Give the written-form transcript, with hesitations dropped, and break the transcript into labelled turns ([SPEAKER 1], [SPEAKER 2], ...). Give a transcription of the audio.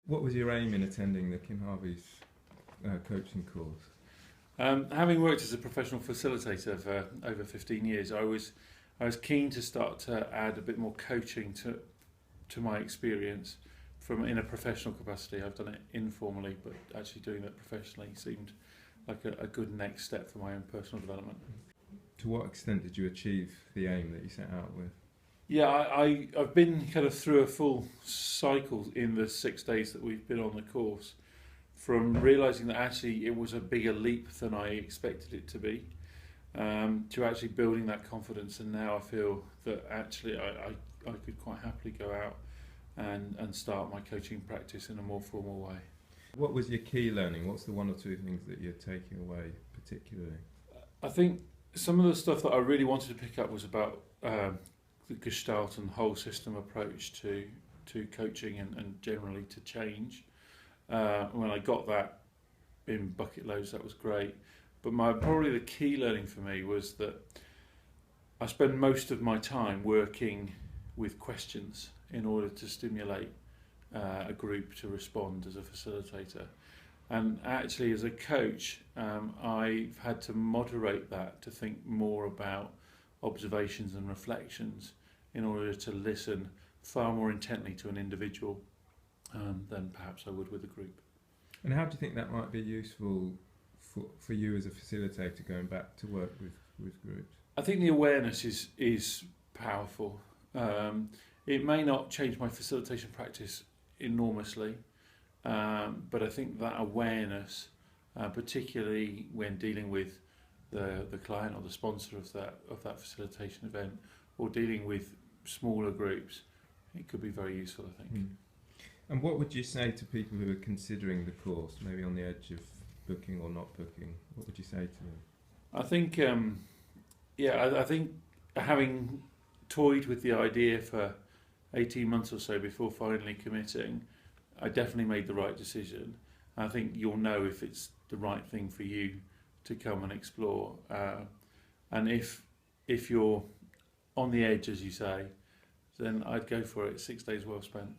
[SPEAKER 1] What was your aim in attending the Kinharvie's coaching course?
[SPEAKER 2] Having worked as a professional facilitator for over 15 years, I was keen to start to add a bit more coaching to my experience from in a professional capacity. I've done it informally, but actually doing that professionally seemed like a good next step for my own personal development.
[SPEAKER 1] To what extent did you achieve the aim that you set out with?
[SPEAKER 2] Yeah, I've been kind of through a full cycle in the 6 days that we've been on the course, from realising that actually it was a bigger leap than I expected it to be, to actually building that confidence, and now I feel that actually I could quite happily go out and start my coaching practice in a more formal way.
[SPEAKER 1] What was your key learning? What's the one or two things that you're taking away particularly?
[SPEAKER 2] I think some of the stuff that I really wanted to pick up was about the Gestalt and whole system approach to coaching and generally to change. When I got that in bucket loads, that was great. But probably the key learning for me was that I spend most of my time working with questions in order to stimulate a group to respond as a facilitator. And actually, as a coach, I've had to moderate that to think more about observations and reflections in order to listen far more intently to an individual than perhaps I would with a group.
[SPEAKER 1] And how do you think that might be useful for you as a facilitator going back to work with groups?
[SPEAKER 2] I think the awareness is powerful. It may not change my facilitation practice enormously, but I think that awareness, particularly when dealing with the client or the sponsor of that facilitation event, or dealing with smaller groups, it could be very useful, I think.
[SPEAKER 1] And what would you say to people who are considering the course, maybe on the edge of booking or not booking? What would you say to them?
[SPEAKER 2] I think, I think having toyed with the idea for 18 months or so before finally committing, I definitely made the right decision. I think you'll know if it's the right thing for you to come and explore. And if you're on the edge, as you say, then I'd go for it. 6 days well spent.